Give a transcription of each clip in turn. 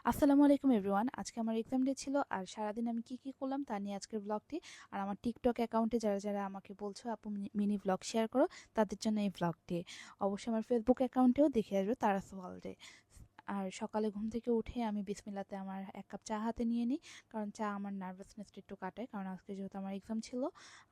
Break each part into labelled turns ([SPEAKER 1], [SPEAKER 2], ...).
[SPEAKER 1] আসসালামু আলাইকুম এভরিওয়ান। আজকে আমার এক্সাম ডে ছিল আর সারাদিন আমি কি করলাম তা নিয়ে আজকের ব্লগটি। আর আমার টিকটক অ্যাকাউন্টে যারা আমাকে বলছো আপু মিনি ব্লগ শেয়ার করো, তাদের জন্য এই ব্লগটি। অবশ্যই আমার ফেসবুক অ্যাকাউন্টেও দেখে আসবে তারাস ওয়ার্ল্ডে। আর সকালে ঘুম থেকে উঠে আমি বিসমিল্লাতে আমার এক কাপ চা হাতে নিয়ে নিই, কারণ চা আমার নার্ভাসনেসটা একটু কাটায়। কারণ আজকে যেহেতু আমার এক্সাম ছিল,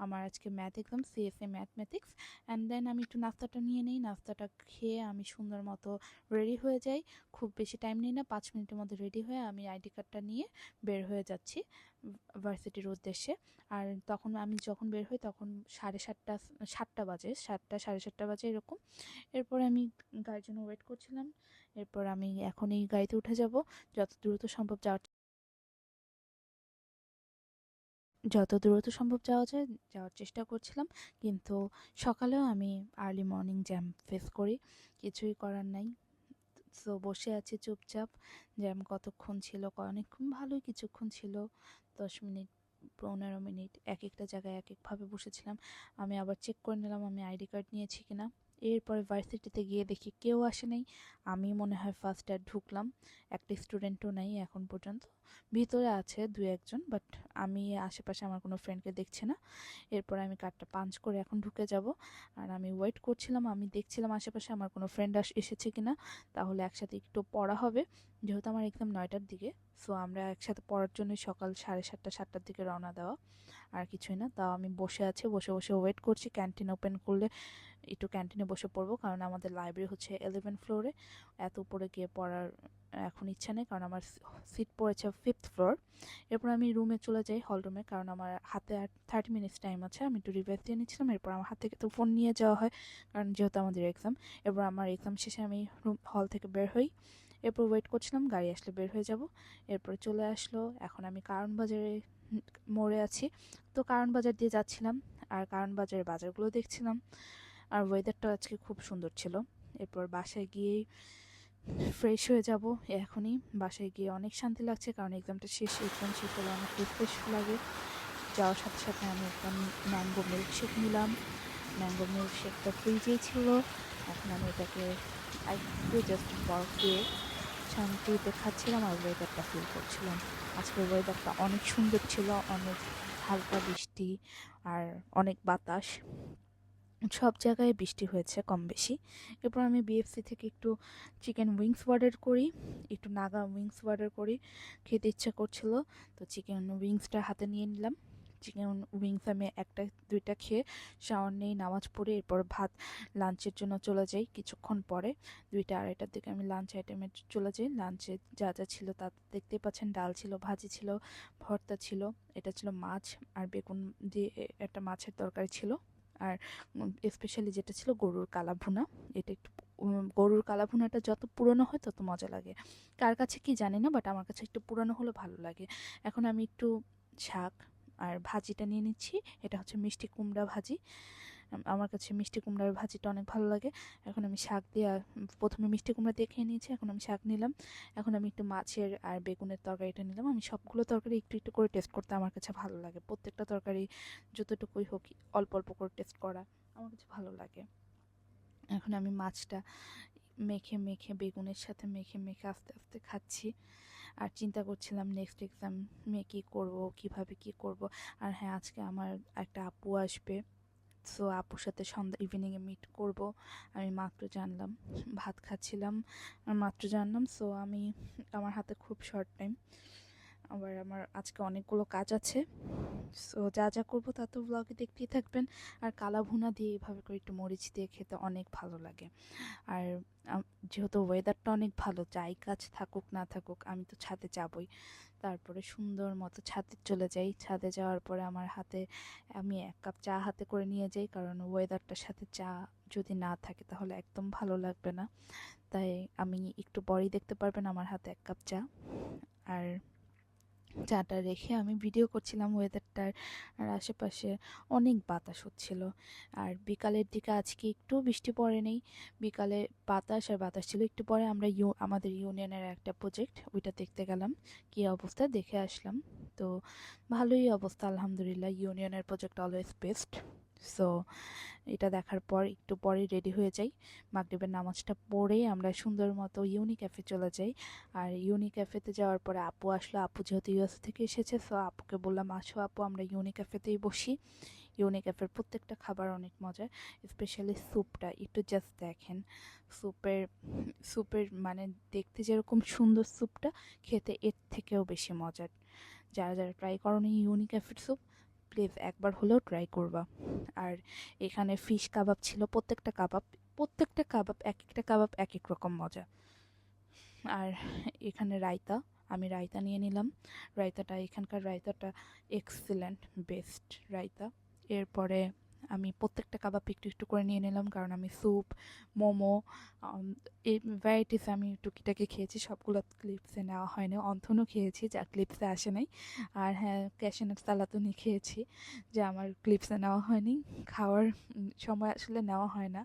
[SPEAKER 1] আমার আজকে math exam, CSA mathematics. And then আমি একটু নাস্তাটা নিয়ে নিই। নাস্তাটা খেয়ে আমি সুন্দর মতো রেডি হয়ে যাই। খুব বেশি টাইম নিই না, 5 মিনিটের মধ্যে রেডি হয়ে আমি আইডি কার্ডটা নিয়ে বের হয়ে যাচ্ছি ভার্সিটির উদ্দেশ্যে। আর তখন আমি যখন বের হই তখন 7:30 7টা বাজে, 7টা 7:30 বাজে এরকম। এরপরে আমি গাড়ির জন্য ওয়েট করছিলাম। এরপর আমি এখন এই গাড়িতে উঠে যাব। যত দ্রুত সম্ভব যাওয়ার যত দ্রুত সম্ভব যাওয়ার চেষ্টা করছিলাম। কিন্তু সকালেও আমি আর্লি মর্নিং জ্যাম ফেস করি, কিছুই করার নাই। সো বসে আছি চুপচাপ। জ্যাম কতক্ষণ ছিল, অনেকক্ষণ, ভালোই কিছুক্ষণ ছিল, 10 মিনিট 15 মিনিট এক একটা জায়গায় এক একভাবে বসেছিলাম। আমি আবার চেক করে নিলাম আমি আইডি কার্ড নিয়েছি কিনা। এরপরে ভার্সিটিতে গিয়ে দেখি কেউ আসে নাই। আমি মনে হয় ফার্স্ট ইয়ার ঢুকলাম, একটা স্টুডেন্টও নাই এখন পর্যন্ত। ভিতরে আছে দু একজন, বাট আমি আশেপাশে আমার কোনো ফ্রেন্ডকে দেখছি না। এরপর আমি কার্ডটা পাঞ্চ করে এখন ঢুকে যাব। আর আমি ওয়েট করছিলাম, আমি দেখছিলাম আশেপাশে আমার কোনো ফ্রেন্ড এসেছে কিনা, তাহলে একসাথে একটু পড়া হবে। যেহেতু আমার এক্সাম 9টার দিকে, সো আমরা একসাথে পড়ার জন্য সকাল 7:30 7টার দিকে রওনা দেওয়া। আর কিছুই না, তাও আমি বসে আছি, বসে বসে ওয়েট করছি ক্যান্টিন ওপেন করলে একটু ক্যান্টিনে বসে পড়বো। কারণ আমাদের লাইব্রেরি হচ্ছে 11 ফ্লোরে, এত উপরে গিয়ে পড়ার এখন ইচ্ছা নেই, কারণ আমার সিট পড়েছে 5th ফ্লোর। এরপর আমি রুমে চলে যাই, হল রুমে, কারণ আমার হাতে আর 30 মিনিটস টাইম আছে। আমি একটু রিভাইজ দিয়ে নিচ্ছিলাম। এরপর আমার হাত থেকে তো ফোন নিয়ে যাওয়া হয়, কারণ যেহেতু আমাদের এক্সাম। এরপর আমার এক্সাম শেষে আমি হল থেকে বের হই। এরপর ওয়েট করছিলাম গাড়ি আসলে বের হয়ে যাব। এরপর চলে আসলো, এখন আমি কারণ বাজারে মোড়ে আছি। তো কারণ বাজার দিয়ে যাচ্ছিলাম, আর কারণ বাজারের বাজারগুলো দেখছিলাম। আর ওয়েদারটা আজকে খুব সুন্দর ছিল। এরপর বাসায় গিয়েই ফ্রেশ হয়ে যাব এখনই। বাসায় গিয়ে অনেক শান্তি লাগছে, কারণ এক্সাম শেষ হলে অনেক রিফ্রেশ লাগে। যাওয়ার সাথে সাথে আমি একটা ম্যাঙ্গো মিল্কশেক নিলাম। ম্যাঙ্গো মিল্কশেকটা ফ্রিজেই ছিল। এখন আমি এটাকে একটু জাস্ট বরফ দিয়ে শান্তিতে খাচ্ছিলাম আর ওয়েদারটা ফিল করছিলাম। আজকের ওয়েদারটা অনেক সুন্দর ছিল, অনেক হালকা বৃষ্টি আর অনেক বাতাস, সব জায়গায় বৃষ্টি হয়েছে কম বেশি। এরপর আমি বিএফসি থেকে একটু চিকেন উইংস অর্ডার করি, একটু নাগা উইংস অর্ডার করি, খেতে ইচ্ছা করছিল। তো চিকেন উইংসটা হাতে নিয়ে নিলাম। চিকেন উইংস আমি একটা দুইটা খেয়ে শাওয়ার নেই, নামাজ পড়ে এরপর লাঞ্চের জন্য চলে যাই কিছুক্ষণ পরে। 2টা 2:30টার দিকে আমি লাঞ্চ আইটেমে চলে যাই। লাঞ্চে যা যা ছিল তা দেখতেই পাচ্ছেন, ডাল ছিল, ভাজি ছিল, ভর্তা ছিল, এটা ছিল মাছ আর বেগুন দিয়ে একটা মাছের তরকারি ছিল। আর স্পেশালি যেটা ছিল গরুর কালা ভুনা। এটা একটু গরুর কালা ভুনাটা যত পুরনো হয় তত মজা লাগে, কার কাছে কি জানি না, বাট আমার কাছে একটু পুরনো হলে ভালো লাগে। এখন আমি একটু শাক আর ভাজিটা নিয়ে নিচ্ছি। এটা হচ্ছে মিষ্টি কুমড়া ভাজি। আমার কাছে মিষ্টি কুমড়ার ভাজিটা অনেক ভালো লাগে। এখন আমি শাক দিয়ে প্রথমে মিষ্টি কুমড়া দিয়ে খেয়ে নিয়েছি, এখন আমি শাক নিলাম। এখন আমি একটু মাছের আর বেগুনের তরকারিটা নিলাম। আমি সবগুলো তরকারি একটু একটু করে টেস্ট করতে আমার কাছে ভালো লাগে। প্রত্যেকটা তরকারি যতটুকুই হোক অল্প অল্প করে টেস্ট করা আমার কাছে ভালো লাগে। এখন আমি মাছটা মেখে মেখে বেগুনের সাথে মেখে মেখে আস্তে আস্তে খাচ্ছি। আর চিন্তা করছিলাম নেক্সট এক্সামে কী করবো, কিভাবে কি করব। আর হ্যাঁ, আজকে আমার একটা আপু আসবে। সো আপুর সাথে সন্ধ্যা ইভিনিংয়ে মিট করব। আমি মাত্র জানলাম, ভাত খাচ্ছিলাম আর মাত্র জানলাম। সো আমার হাতে খুব শর্ট টাইম, আবার আমার আজকে অনেকগুলো কাজ আছে। সো যা যা করবো তা তো ব্লগে দেখতেই থাকবেন। আর কালা ভুনা দিয়ে এভাবে করে একটু মরিচ দিয়ে খেতে অনেক ভালো লাগে। আর যেহেতু ওয়েদারটা অনেক ভালো, যাই কাজ থাকুক না থাকুক আমি তো ছাদে যাবই। তারপরে সুন্দর মতো ছাদে চলে যাই। ছাদে যাওয়ার পরে আমার হাতে আমি এক কাপ চা হাতে করে নিয়ে যাই, কারণ ওয়েদারটার সাথে চা যদি না থাকে তাহলে একদম ভালো লাগবে না। তাই আমি একটু পরেই দেখতে পারবেন আমার হাতে এক কাপ চা। আর চাটা রেখে আমি ভিডিও করছিলাম ওয়েদারটার। আর আশেপাশে অনেক বাতাস হচ্ছিল। আর বিকালের দিকে আজকে একটু বৃষ্টি পড়ে নেই, বিকালে বাতাস আর বাতাস ছিল। একটু পরে আমরা আমাদের ইউনিয়নের একটা প্রজেক্ট, ওইটা দেখতে গেলাম, কী অবস্থা দেখে আসলাম। তো ভালোই অবস্থা আলহামদুলিল্লাহ, ইউনিয়নের প্রজেক্ট অলওয়েজ বেস্ট। সো এটা দেখার পর একটু পরে রেডি হয়ে যাই। মাগরিবের নামাজটা পড়ে আমরা সুন্দর মতো ইউনি ক্যাফে চলে যাই। আর ইউনি ক্যাফেতে যাওয়ার পরে আপু আসলো। আপু যেহেতু ইউএস থেকে এসেছে, সো আপুকে বললাম, আসো আপু আমরা ইউনি ক্যাফেতেই বসি। ইউনি ক্যাফের প্রত্যেকটা খাবার অনেক মজার, স্পেশালি স্যুপটা একটু জাস্ট দেখেন। স্যুপের স্যুপের মানে দেখতে যেরকম সুন্দর, স্যুপটা খেতে এর থেকেও বেশি মজার। যারা যারা ট্রাই করনি ইউনি ক্যাফের স্যুপ, প্লিজ একবার হলেও ট্রাই করবা। আর এখানে ফিশ কাবাব ছিল, প্রত্যেকটা কাবাব এক একটা কাবাব এক এক রকম মজা। আর এখানে রায়তা, আমি রায়তা নিয়ে নিলাম। রায়তাটা, এখানকার রায়তাটা এক্সিলেন্ট, বেস্ট রায়তা। এরপরে আমি প্রত্যেকটা কাবাব একটু একটু করে নিয়ে নিলাম, কারণ আমি স্যুপ, মোমো, এই ভ্যারাইটিস আমি টুকিটাকি খেয়েছি, সবগুলো ক্লিপসে নেওয়া হয়নি। অন্থনও খেয়েছি, যা ক্লিপসে আসে নাই। আর হ্যাঁ, ক্যাশনাট সালাতুনি খেয়েছি, যা আমার ক্লিপসে নেওয়া হয়নি। খাওয়ার সময় আসলে নেওয়া হয় না।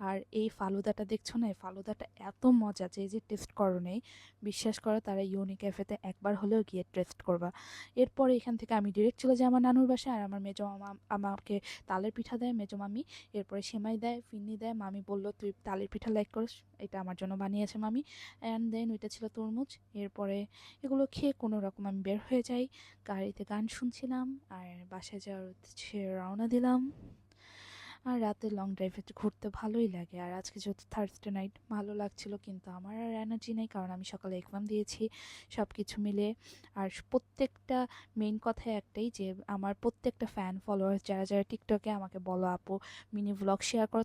[SPEAKER 1] আর এই ফালুদাটা দেখছো না, এই ফালুদাটা এত মজা, যে টেস্ট করো নেই, বিশ্বাস করো তারা ইউনি ক্যাফেতে একবার হলেও গিয়ে টেস্ট করবা। এরপরে এখান থেকে আমি ডিরেক্ট চলে যাই আমার নানুর বাসায়। আর আমার মেজো মামা আমাকে তালের পিঠা দেয়, মেজো মামি। এরপরে সেমাই দেয়, ফিরনি দেয়। মামি বলল তুই তালের পিঠা লাইক করিস, এটা আমার জন্য বানিয়েছে মামি। অ্যান্ড দেন ওইটা ছিল তরমুজ। এরপরে এগুলো খেয়ে কোনো রকম আমি বের হয়ে যাই। গাড়িতে গান শুনছিলাম আর বাসায় যাওয়ার হচ্ছে রওনা দিলাম। আর রাতে লং ড্রাইভে ঘুরতে ভালোই লাগে। আর আজকে যেহেতু থার্সডে নাইট, ভালো লাগছিল, কিন্তু আমার আর এনার্জি নেই, কারণ আমি সকালে এক্সাম দিয়েছি। সব কিছু মিলে আর প্রত্যেকটা মেইন কথা একটাই, যে আমার প্রত্যেকটা ফ্যান ফলোয়ার যারা যারা টিকটকে আমাকে বলো আপু মিনি ভ্লগ শেয়ার করো,